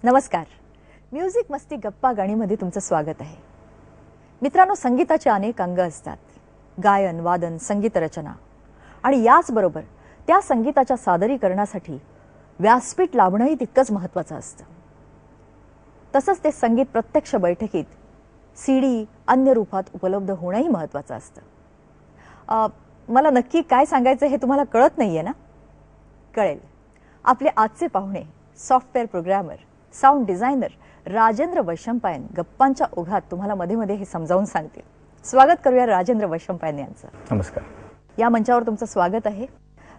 नमस्कार. म्युझिक मस्ती गप्पा गाणीमध्ये तुमचं स्वागत आहे. मित्रांनो, संगीताचे अनेक अंग असतात. गायन, वादन, संगीत रचना आणि याचबरोबर त्या संगीताच्या सादरीकरणासाठी व्यासपीठ लाभणंही तितकंच महत्त्वाचं असतं. तसंच ते संगीत प्रत्यक्ष बैठकीत सीडी अन्य रूपात उपलब्ध होणंही महत्त्वाचं असतं. मला नक्की काय सांगायचं हे तुम्हाला कळत नाहीये ना? कळेल. आपले आजचे पाहुणे software programmer, sound designer Rajendra Vaishampayan गप्पांच्या ओघात तुम्हाला मध्ये मध्ये हे समजावून सांगतील. स्वागत करूया राजेंद्र वैशंपायन यांचं. नमस्कार. या मंचावर तुमचं स्वागत आहे.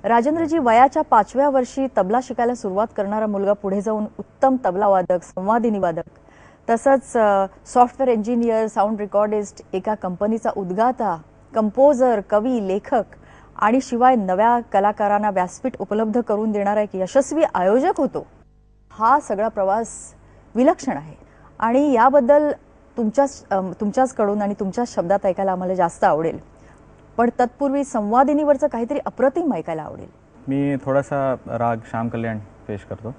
राजेंद्रजी, वयाच्या 5व्या वर्षी तबला शिकायला सुरुवात करणारा मुलगा पुढे जाऊन उत्तम तबला वादक, संवादिनी वादक, तसंच सॉफ्टवेअर इंजिनियर, साऊंड रेकॉर्डिस्ट, एका कंपनीचा उद्गाता, कंपोजर, कवी, लेखक आणि शिवाय नव्या कलाकारांना व्यासपीठ उपलब्ध करून देणारा एक यशस्वी आयोजक होतो. हा सगळा प्रवास विलक्षण आहे आणि याबद्दल तुमच्याचकडून आणि तुमच्याच शब्दात ऐकायला आम्हाला जास्त आवडेल. पण तत्पूर्वी संवादिनीवरचं काहीतरी अप्रतिम ऐकायला आवडेल. मी थोडासा राग श्याम कल्याण पेश करतो.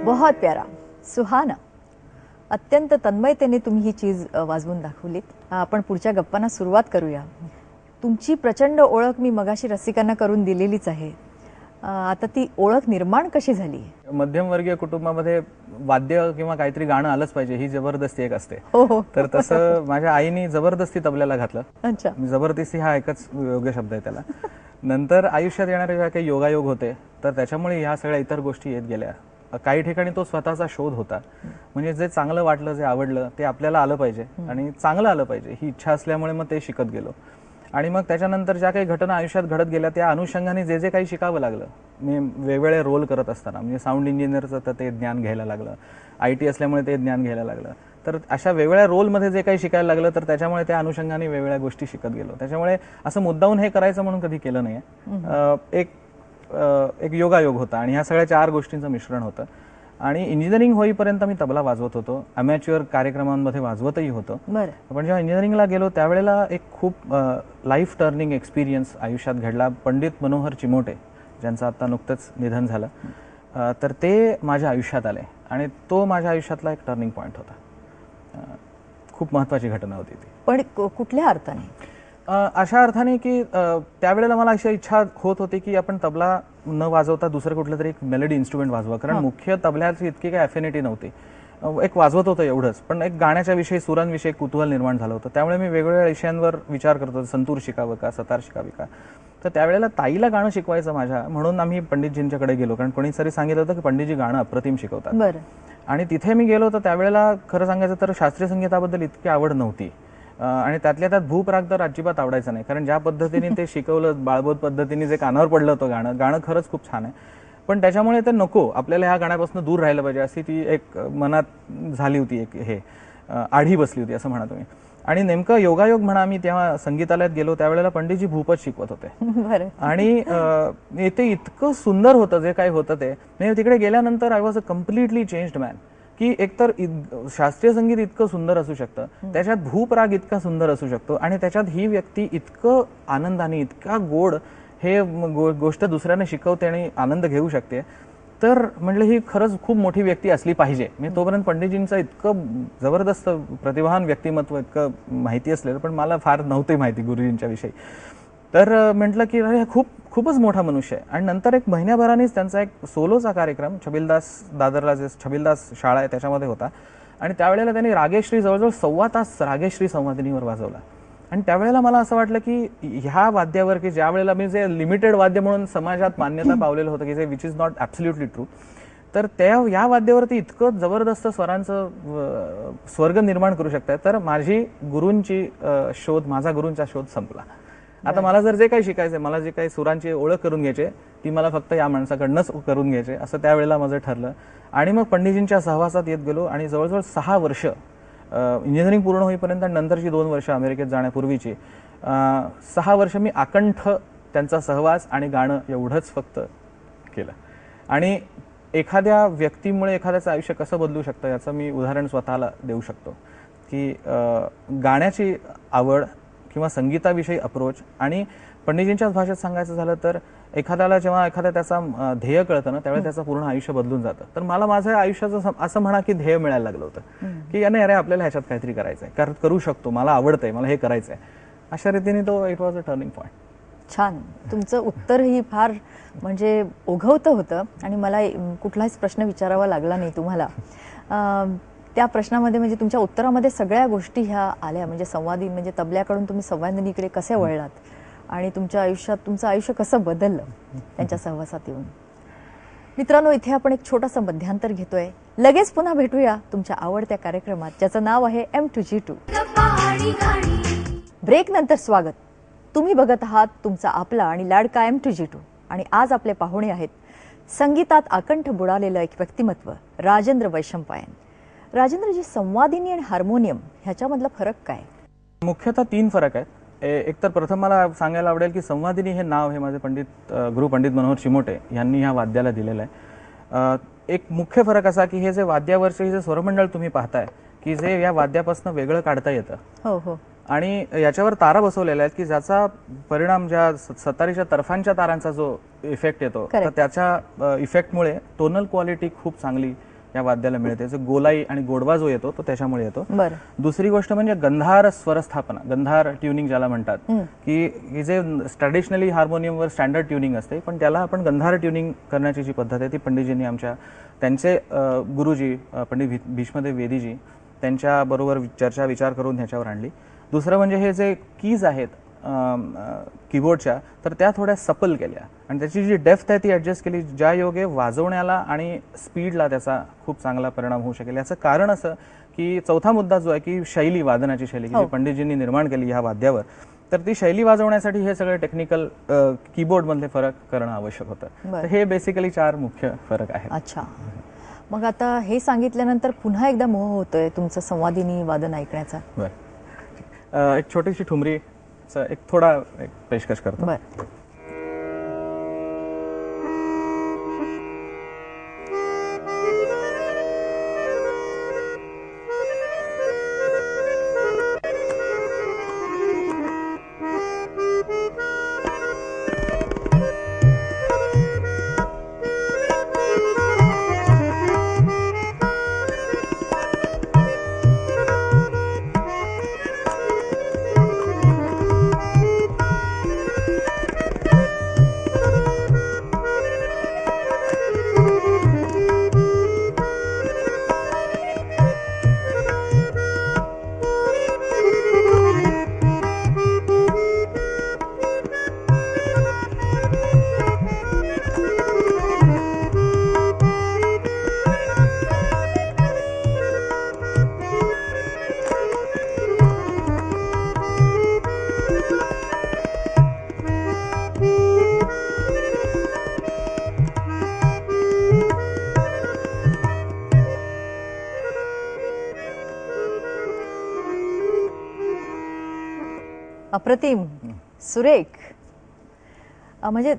बहुत प्यारा, सुहाना. अत्यंत तन्मयतेने तुम्ही ही चीज वाजवून दाखवलीत. आपण पुढच्या गप्पांना सुरुवात करूया. तुमची प्रचंड ओळख मी मगाशी रसिकांना करून दिलेलीच आहे. आता ती ओळख निर्माण कशी झाली? मध्यमवर्गीय कुटुंबामध्ये वाद्य किंवा काहीतरी गाणं आलंच पाहिजे ही जबरदस्ती एक असते. हो. तर तसं माझ्या आईने जबरदस्ती तबल्याला घातलं. अच्छा. जबरदस्ती हा एकच योग्य शब्द आहे त्याला. नंतर आयुष्यात येणारे ज्या काही योगायोग होते तर त्याच्यामुळे ह्या सगळ्या इतर गोष्टी येत गेल्या. काही ठिकाणी तो स्वतःचा शोध होता. म्हणजे जे चांगलं वाटलं, जे आवडलं ते आपल्याला आलं पाहिजे आणि चांगलं आलं पाहिजे ही इच्छा असल्यामुळे मग ते शिकत गेलो. आणि मग त्याच्यानंतर ज्या काही घटना आयुष्यात घडत गेल्या त्या अनुषंगाने जे जे काही शिकावं लागलं, मी वेगवेगळे रोल करत असताना म्हणजे साऊंड इंजिनियरचं तर ते ज्ञान घ्यायला लागलं, IT असल्यामुळे ते ज्ञान घ्यायला लागलं. तर अशा वेगवेगळ्या रोलमध्ये जे काही शिकायला लागलं तर त्याच्यामुळे त्या अनुषंगाने वेगवेगळ्या गोष्टी शिकत गेलो. त्याच्यामुळे असं मुद्दाहून हे करायचं म्हणून कधी केलं नाहीये. एक योगायोग होता आणि ह्या सगळ्या 4 गोष्टींचं मिश्रण होतं. आणि इंजिनिअरिंग होईपर्यंत मी तबला वाजवत होतो, अमॅच्युअर कार्यक्रमांमध्ये वाजवतही होतो. पण जेव्हा इंजिनिअरिंगला गेलो त्यावेळेला एक खूप लाईफ टर्निंग एक्सपिरियन्स आयुष्यात घडला. पंडित मनोहर चिमोटे ज्यांचं आता नुकतंच निधन झालं, तर ते माझ्या आयुष्यात आले आणि तो माझ्या आयुष्यातला एक टर्निंग पॉईंट होता. खूप महत्त्वाची घटना होती ती. पण कुठल्या अर्थाने? अशा अर्थाने की त्यावेळेला मला अशी इच्छा होत होती की आपण तबला न वाजवता दुसरं कुठलं तरी एक मेलडी इन्स्ट्रुमेंट वाजवा, कारण मुख्य तबल्याची इतकी काही अफिनिटी नव्हती. एक वाजवत होतं एवढंच, पण एक गाण्याच्या विषयी, सुरांविषयी कुतूहल निर्माण झालं होतं. त्यामुळे मी वेगवेगळ्या विषयांवर विचार करत होतो, संतूर शिकावं का, सतार शिकावी का. तर त्यावेळेला ताईला गाणं शिकवायचं माझ्या, म्हणून आम्ही पंडितजींच्याकडे गेलो, कारण कोणीतरी सांगितलं होतं की पंडितजी गाणं अप्रतिम शिकवतात. आणि तिथे मी गेलो तर त्यावेळेला खरं सांगायचं तर शास्त्रीय संगीताबद्दल इतकी आवड नव्हती आणि त्यातल्या त्यात भूपराग तर अजिबात आवडायचं नाही, कारण ज्या पद्धतीने ते शिकवलं, बाळबोध पद्धतीने जे कानावर पडलं होतं गाणं खरंच खूप छान आहे. पण त्याच्यामुळे ते नको, आपल्याला ह्या गाण्यापासून दूर राहिलं पाहिजे अशी ती एक मनात झाली होती, एक आढी बसली होती असं म्हणा तुम्ही. आणि नेमकं योगायोग म्हणा, मी तेव्हा संगीतालयात गेलो त्यावेळेला पंडितजी भूपच शिकवत होते आणि ते इतकं सुंदर होतं जे काही होतं ते. म्हणजे तिकडे गेल्यानंतर I was a completely changed man, की एकतर शास्त्रीय संगीत इतकं सुंदर असू शकतं, त्याच्यात भूपराग इतका सुंदर असू शकतो आणि त्याच्यात ही व्यक्ती इतकं आनंदाने, इतका गोड हे गोष्ट दुसऱ्याने शिकवते आणि आनंद घेऊ शकते. तर म्हटलं ही खरंच खूप मोठी व्यक्ती असली पाहिजे. मी तोपर्यंत पंडितजींचं इतकं जबरदस्त प्रतिभावान व्यक्तिमत्व इतकं माहिती असलेलं, पण मला फार नव्हती माहिती गुरुजींच्या विषयी. तर म्हटलं की अरे खूपच मोठा मनुष्य आहे. आणि नंतर एक महिन्याभरानेच त्यांचा एक सोलोचा कार्यक्रम छबिलदास, दादरला जे छबिलदास शाळा आहे त्याच्यामध्ये होता आणि त्यावेळेला त्यांनी रागेश्री जवळजवळ 1.25 तास रागेश्री संवादिनीवर वाजवला. आणि त्यावेळेला मला असं वाटलं की ह्या वाद्यावर, की ज्या वेळेला मी जे लिमिटेड वाद्य म्हणून समाजात मान्यता पावलेलं होतं की जे which is not absolutely true, तर या वाद्यावरती इतकं जबरदस्त स्वरांचं स्वर्ग निर्माण करू शकतात. तर माझा गुरूंचा शोध संपला. आता मला जर जे काही शिकायचंय, मला जे काही सुरांची ओळख करून घ्यायची ती मला फक्त या माणसाकडनंच करून घ्यायचे असं त्यावेळेला माझं ठरलं. आणि मग पंडितजींच्या सहवासात येत गेलो आणि जवळजवळ 6 वर्ष इंजिनिअरिंग पूर्ण होईपर्यंत आणि नंतरची 2 वर्ष अमेरिकेत जाण्यापूर्वीची 6 वर्ष मी आकंठ त्यांचा सहवास आणि गाणं एवढंच फक्त केलं. आणि एखाद्या व्यक्तीमुळे एखाद्याचं आयुष्य कसं बदलू शकतं याचं मी उदाहरण स्वतःला देऊ शकतो, की गाण्याची आवड किंवा संगीताविषयी अप्रोच. आणि पंडितजींच्याच भाषेत सांगायचं झालं तर एखाद्याला जेव्हा त्याचा ध्येय कळतं ना, त्यावेळेस त्याचं पूर्ण आयुष्य बदलून जातं. तर मला माझ्या आयुष्याचं असं म्हणा की ध्येय मिळायला लागलं होतं, की याने अरे आपल्याला ह्याच्यात काहीतरी करायचंय, कारण करू शकतो, मला आवडतंय, मला हे करायचंय. अशा रीतीने तो it was a turning point. छान. तुमचं उत्तरही फार म्हणजे ओघवतं होतं आणि मला कुठलाच प्रश्न विचारावा लागला नाही तुम्हाला. त्या प्रश्नामध्ये म्हणजे तुमच्या उत्तरामध्ये सगळ्या गोष्टी ह्या आल्या. म्हणजे संवादी, म्हणजे तबल्याकडून तुम्ही संवादिनीकडे कसे वळलात आणि तुमच्या आयुष्यात तुमचं आयुष्य कसं बदललं त्यांच्या सहवासात येऊन. मित्रांनो, इथे आपण एक छोटासा मध्यांतर घेतोय. लगेच पुन्हा भेटूया तुमच्या आवडत्या कार्यक्रमात, ज्याचं नाव आहे M2G2. ब्रेक नंतर स्वागत. तुम्ही बघत आहात तुमचा आपला आणि लाडका M2G2. आणि आज आपले पाहुणे आहेत संगीतात आकंठ बुडालेलं एक व्यक्तिमत्व, राजेंद्र वैशंपायन. राजेंद्रजी, संवादिनी आणि हार्मोनियम ह्याच्यामधला फरक काय? मुख्यतः 3 फरक आहेत. एक तर प्रथम मला सांगायला आवडेल की संवादिनी हे नाव हे माझे गुरु पंडित मनोहर चिमोटे यांनी ह्या वाद्याला दिलेलं आहे. एक मुख्य फरक असा की हे जे वाद्यावरचे जे स्वरमंडळ तुम्ही पाहताय की जे या वाद्यापासून वेगळं काढता येतं. हो हो. आणि याच्यावर तारा बसवलेल्या आहेत की ज्याचा परिणाम ज्या सतारीच्या तर्फांच्या तारांचा जो इफेक्ट येतो, तर त्याच्या इफेक्टमुळे टोनल क्वालिटी खूप चांगली या वाद्याला मिळते. जो गोलाई आणि गोडवा जो येतो तो त्याच्यामुळे येतो. दुसरी गोष्ट म्हणजे गंधार स्वरस्थापना, गंधार ट्युनिंग ज्याला म्हणतात, की जे ट्रॅडिशनली हार्मोनियमवर स्टँडर्ड ट्युनिंग असते, पण त्याला आपण गंधार ट्युनिंग करण्याची जी पद्धत आहे ती पंडितजींनी त्यांचे गुरुजी पंडित भीष्मदेव वेदीजी त्यांच्या बरोबर चर्चा विचार करून ह्याच्यावर आणली. दुसरं म्हणजे हे जे कीज आहेत कीबोर्डच्या, तर त्या थोड्या सपल केल्या आणि त्याची जी डेप्थ आहे ती ॲडजस्ट केली, ज्या योगे वाजवण्याला आणि स्पीडला त्याचा खूप चांगला परिणाम होऊ शकेल. याचं कारण असं की चौथा मुद्दा जो आहे की शैली, वादनाची शैली जी पंडितजींनी निर्माण केली ह्या वाद्यावर, तर ती शैली वाजवण्यासाठी हे सगळे टेक्निकल कीबोर्ड मधले फरक करणं आवश्यक होतं. तर हे बेसिकली 4 मुख्य फरक आहेत. अच्छा. मग आता हे सांगितल्यानंतर पुन्हा एकदा मोह होतोय तुमचं संवादिनी वादन ऐकण्याचा. एक छोटीशी ठुमरी एक थोडा एक पेशकश करतो. बरं. अप्रतिम, सुरेख. म्हणजे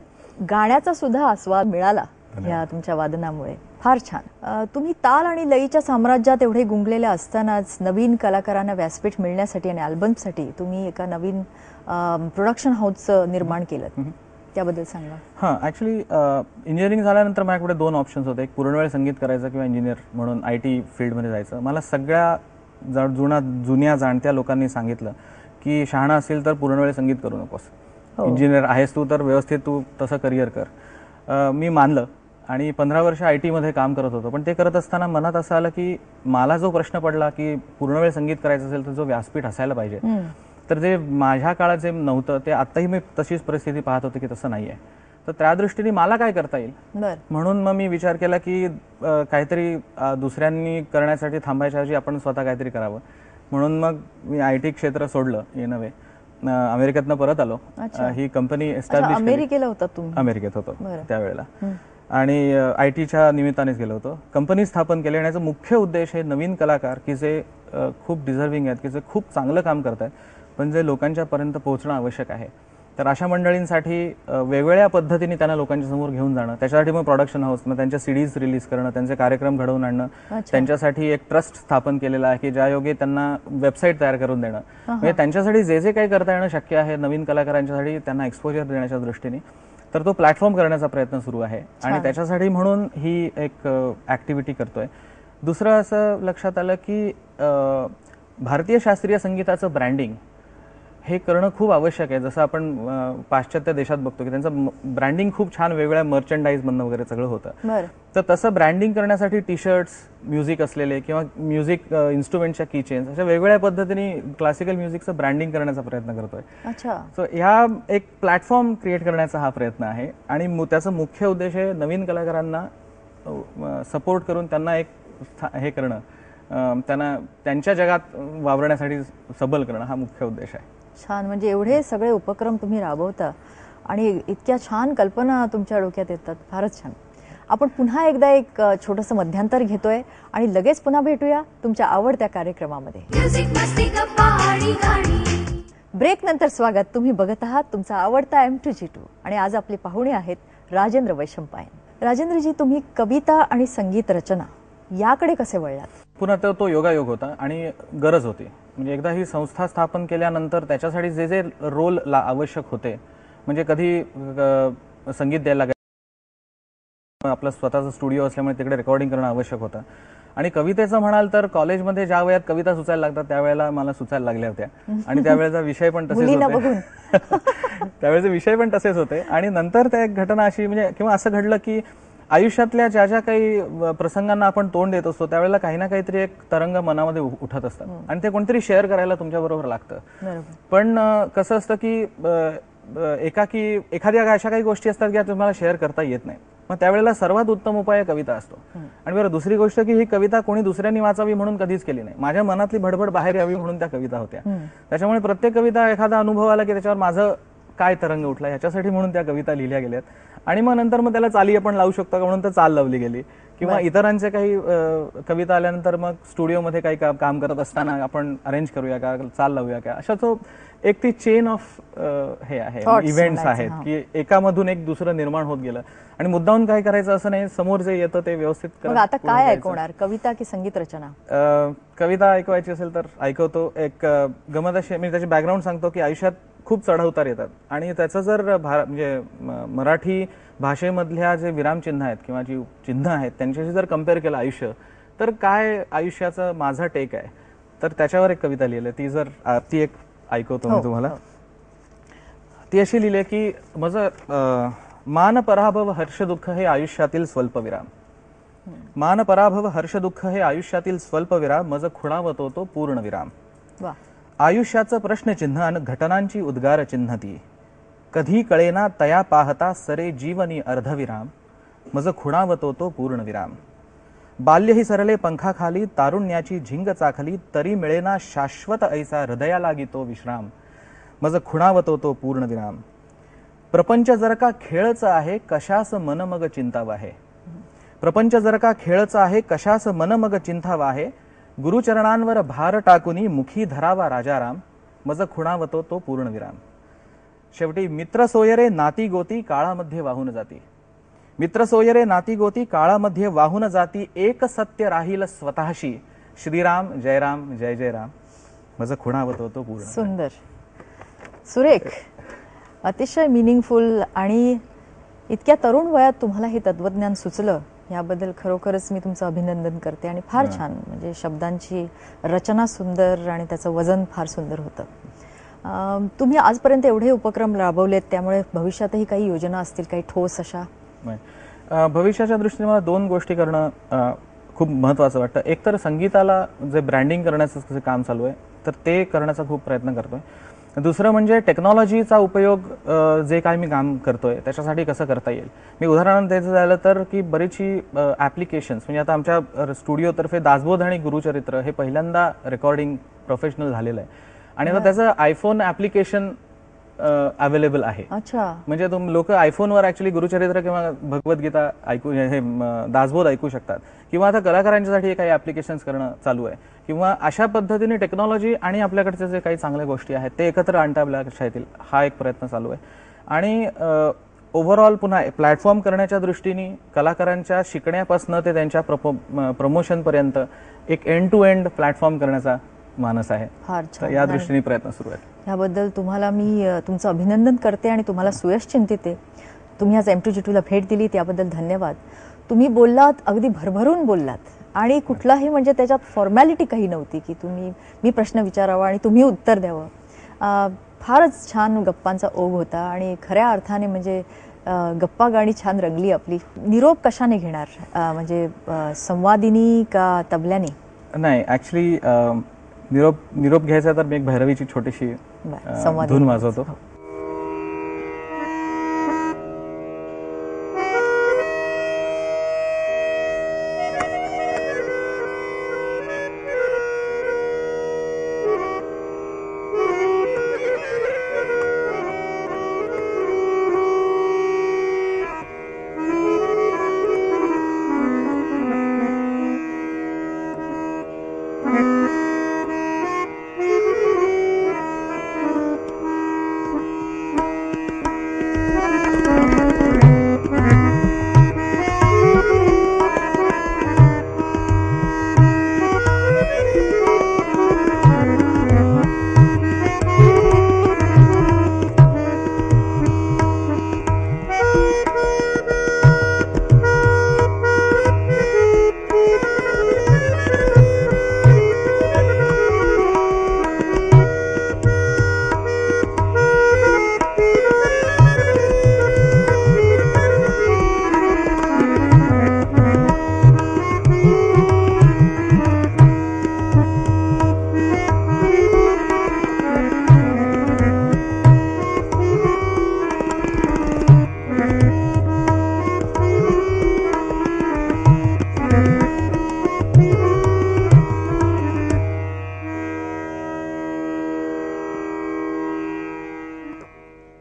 गाण्याचा सुद्धा आस्वाद मिळाला या तुमच्या वादनामुळे. फार छान. तुम्ही ताल आणि लयीच्या साम्राज्यात एवढे गुंगलेल्या असतानाच नवीन कलाकारांना व्यासपीठ मिळण्यासाठी आणि अल्बमसाठी तुम्ही एका नवीन प्रोडक्शन हाऊसचं निर्माण केलं, त्याबद्दल सांगा. हां, ॲक्च्युली इंजिनिअरिंग झाल्यानंतर माझ्याकडे 2 ऑप्शन्स होते. एक पूर्णवेळ संगीत करायचं किंवा इंजिनियर म्हणून IT फील्डमध्ये जायचं. मला सगळ्या जुन्या जाणत्या लोकांनी सांगितलं की शहाणा असेल तर पूर्णवेळ संगीत करू नकोस, इंजिनियर आहेस तू तर व्यवस्थित तू तसं करिअर कर. मी मानलं आणि 15 वर्ष IT मध्ये काम करत होतो. पण ते करत असताना मनात असं आलं की मला जो प्रश्न पडला की पूर्णवेळ संगीत करायचं असेल तर जो व्यासपीठ असायला पाहिजे, तर जे माझ्या काळात जे नव्हतं ते आत्ताही मी तशीच परिस्थिती पाहत होते की तसं नाही आहे. तर त्या दृष्टीने मला काय करता येईल म्हणून मग मी विचार केला की काहीतरी दुसऱ्यांनी करण्यासाठी थांबायच्या ऐवजी आपण स्वतः काहीतरी करावं. म्हणून मग मी IT क्षेत्र सोडलं इन अ वे. अमेरिकेतनं परत आलो. ही कंपनी एस्टॅब्लिश. अमेरिकेला होता तुम्ही? अमेरिकेत होतो त्यावेळेला आणि ITच्या निमित्तानेच गेलो होतो. कंपनी स्थापन केली आणि याचा मुख्य उद्देश हे नवीन कलाकार की जे खूप डिझर्विंग आहेत, की जे खूप चांगलं काम करतात पण जे लोकांच्या पर्यंत पोहोचणं आवश्यक आहे. तर अशा मंडळींसाठी वेगवेगळ्या पद्धतीने त्यांना लोकांच्या समोर घेऊन जाणं, त्याच्यासाठी मग प्रोडक्शन हाऊस, मग त्यांच्या CDs रिलीज करणं, त्यांचे कार्यक्रम घडवून आणणं, त्यांच्यासाठी एक ट्रस्ट स्थापन केलेला आहे की ज्यायोगे त्यांना वेबसाईट तयार करून देणं. म्हणजे त्यांच्यासाठी जे जे काही करता येणं शक्य आहे नवीन कलाकारांच्यासाठी त्यांना एक्सपोजर देण्याच्या दृष्टीने, तर तो प्लॅटफॉर्म करण्याचा प्रयत्न सुरू आहे आणि त्याच्यासाठी म्हणून ही एक ॲक्टिव्हिटी करतोय. दुसरं असं लक्षात आलं की भारतीय शास्त्रीय संगीताचं ब्रँडिंग हे करणं खूप आवश्यक आहे. जसं आपण पाश्चात्य देशात बघतो की त्यांचं ब्रँडिंग खूप छान वेगवेगळ्या मर्चंडाईजमधनं वगैरे सगळं होतं. तर तसं ब्रँडिंग करण्यासाठी टी-शर्ट्स, म्युझिक असलेले किंवा म्युझिक इन्स्ट्रुमेंटच्या कीचेन्स अशा वेगवेगळ्या पद्धतीने क्लासिकल म्युझिकचं ब्रँडिंग करण्याचा प्रयत्न करतोय. सो ह्या एक प्लॅटफॉर्म क्रिएट करण्याचा हा प्रयत्न आहे आणि त्याचा मुख्य उद्देश आहे नवीन कलाकारांना सपोर्ट करून त्यांना एक हे करणं, त्यांना त्यांच्या जगात वावरण्यासाठी सबल करणं हा मुख्य उद्देश आहे. छान. म्हणजे एवढे सगळे उपक्रम तुम्ही राबवता आणि इतक्या छान कल्पना तुमच्या डोक्यात येतात. फारच छान. आपण पुन्हा एकदा एक छोटंसं मध्यांतर घेतोय आणि लगेच पुन्हा भेटूया तुमच्या आवडत्या कार्यक्रमामध्ये. ब्रेक नंतर स्वागत. तुम्ही बघत आहात तुमचा आवडता M2G2 आणि आज आपले पाहुणे आहेत राजेंद्र वैशंपायन. राजेंद्रजी, तुम्ही कविता आणि संगीत रचना याकडे कसे वळलात? पुन्हा तो योगायोग होता आणि गरज होती. म्हणजे एकदा ही संस्था स्थापन केल्यानंतर त्याच्यासाठी जे जे रोल आवश्यक होते, म्हणजे कधी संगीत द्यायला लागायचं, आपला स्वतःचा स्टुडिओ असल्यामुळे तिकडे रेकॉर्डिंग करणं आवश्यक होतं. आणि कवितेचं म्हणाल तर कॉलेजमध्ये ज्या वयात कविता सुचायला लागतात त्यावेळेला मला सुचायला लागल्या होत्या आणि त्यावेळेचा विषय पण तसेच होते. त्यावेळेचे विषय पण तसेच होते. आणि नंतर त्या एक घटना अशी म्हणजे किंवा असं घडलं की आयुष्यातल्या ज्या ज्या काही प्रसंगांना आपण तोंड देत असतो त्यावेळेला काही ना काहीतरी एक तरंग मनामध्ये उठत असतात आणि ते कोणतरी शेअर करायला तुमच्या बरोबर लागतं. पण कसं असतं की एखाद्या अशा काही गोष्टी असतात की तुम्हाला शेअर करता येत नाही. मग त्यावेळेला सर्वात उत्तम उपाय कविता असतो. आणि बरं, दुसरी गोष्ट की ही कविता कोणी दुसऱ्यांनी वाचावी म्हणून कधीच केली नाही. माझ्या मनातली भडभड बाहेर यावी म्हणून त्या कविता होत्या. त्याच्यामुळे प्रत्येक कविता एखादा अनुभव आला की त्याच्यावर माझं काय तरंग उठला ह्याच्यासाठी म्हणून त्या कविता लिहिल्या गेल्यात. आणि मग नंतर मग त्याला चाली आपण लावू शकतो का म्हणून तर चाल लावली गेली. किंवा इतरांचे काही कविता आल्यानंतर मग स्टुडिओमध्ये काही काम करत असताना आपण अरेंज करूया का, चाल लावूया का, अशा तो एक ती चेन ऑफ हे आहे, इव्हेंट्स आहेत की एकामधून एक दुसरं निर्माण होत गेलं. आणि मुद्दाहून काय करायचं असं नाही, समोर जे येतं ते व्यवस्थित. मग आता काय ऐकवणार, कविता की संगीत रचना? कविता ऐकवायची असेल तर ऐकवतो. एक गमत अशी, मी त्याची बॅकग्राऊंड सांगतो की आयुष्यात खूप चढउतार येतात आणि त्याचं जर म्हणजे मराठी भाषेमधल्या जे विरामचिन्ह आहेत किंवा जी चिन्ह आहेत त्यांच्याशी जर कम्पेअर केलं आयुष्य, तर काय आयुष्याचं माझा टेक आहे, तर त्याच्यावर एक कविता लिहिली. ती एक ऐकवतो मी तुम्हाला. ती अशी लिहिली की माझं मान पराभव हर्ष दुःख हे आयुष्यातील स्वल्पविराम. मान पराभव हर्ष दुःख हे आयुष्यातील स्वल्पविराम, मज खुणावतो तो पूर्णविराम. आयुष्याचं प्रश्नचिन्ह आणि घटनांची उद्गार चिन्ह ती, कधी कळेना तया पाहता सरे जीवनी अर्धविराम, मज खुणावतो तो पूर्णविराम. बाल्य ही सरले पंखाखाली, तारुण्याची झिंग चाखली, तरी मिळेना शाश्वत ऐसा हृदया लागी तो विश्राम, मज खुणावतो तो पूर्णविराम. प्रपंच जर का खेळच आहे, कशास मन मग चिंतावा आहे. प्रपंच जर का खेळच आहे, कशास मन मग चिंतावा आहे. गुरुचरणांवर भार टाकुनी, मुखी धरावा राजाराम, मज खुणावतो तो पूर्णविराम. शेवटी मित्र सोयरे नाती गोती, काळामध्ये वाहून जाती. मित्र सोयरे नाती गोती, काळामध्ये वाहून जाती. एक सत्य राहील स्वतःशी, श्रीराम जयराम जय जय राम, मज खुणावतो तो पूर्ण. सुंदर, सुरेख, अतिशय मिनिंगफुल. आणि इतक्या तरुण वयात तुम्हाला हे तत्वज्ञान सुचलं याबद्दल खरोखरच मी तुमचं अभिनंदन करते. आणि फार छान, म्हणजे शब्दांची रचना सुंदर आणि त्याचं वजन फार सुंदर होतं. तुम्ही आजपर्यंत एवढे उपक्रम राबवलेत, त्यामुळे भविष्यातही काही योजना असतील, काही ठोस अशा? भविष्याच्या दृष्टीने मला दोन गोष्टी करणं खूप महत्त्वाचं वाटतं. एक तर संगीताला जे ब्रँडिंग करण्याचं काम चालू आहे, तर ते करण्याचा खूप प्रयत्न करतोय. दुसरं म्हणजे टेक्नॉलॉजीचा उपयोग जे काय मी काम करतोय त्याच्यासाठी कसं करता येईल. मी उदाहरण द्यायचं झालं तर की बरीचशी ॲप्लिकेशन्स, म्हणजे आता आमच्या स्टुडिओतर्फे दासबोध आणि गुरुचरित्र हे पहिल्यांदा रेकॉर्डिंग प्रोफेशनल झालेलं आहे. आणि आता त्याचं आयफोन ॲप्लिकेशन अवेलेबल आहे. अच्छा, म्हणजे लोक आयफोनवर ऍक्च्युली गुरुचरित्र किंवा भगवद्गीता ऐकू, हे दासबोध ऐकू शकतात. किंवा आता कलाकारांच्यासाठी काही ऍप्लिकेशन्स करणं चालू आहे. किंवा अशा पद्धतीने टेक्नॉलॉजी आणि आपल्याकडचे जे काही चांगल्या गोष्टी आहेत ते एकत्र आणता आपल्या लक्षात येतील, हा एक प्रयत्न चालू आहे. आणि ओव्हरऑल पुन्हा प्लॅटफॉर्म करण्याच्या दृष्टीने कलाकारांच्या शिकण्यापासून ते त्यांच्या प्रमोशनपर्यंत एक एंड टू एंड प्लॅटफॉर्म करण्याचा मानस आहे. फार छान, या दृष्टीने प्रयत्न सुरू आहेत. याबद्दल तुम्हाला मी तुमचं अभिनंदन करते आणि तुम्हाला सुयश चिंतिते. तुम्ही आज M2G2ला भेट दिली त्याबद्दल धन्यवाद. तुम्ही बोललात, अगदी भरभरून बोललात आणि कुठलाही म्हणजे त्याच्यात फॉर्मॅलिटी काही नव्हती की मी प्रश्न विचारावा आणि तुम्ही उत्तर द्यावं. फारच छान गप्पांचा ओघ होता आणि खऱ्या अर्थाने म्हणजे गप्पा गाणी छान रंगली आपली. निरोप कशाने घेणार, म्हणजे संवादिनी का तबल्याने? नाही, ऍक्च्युली निरोप घ्यायचा तर मी एक भैरवीची छोटीशी धून वाजवतो.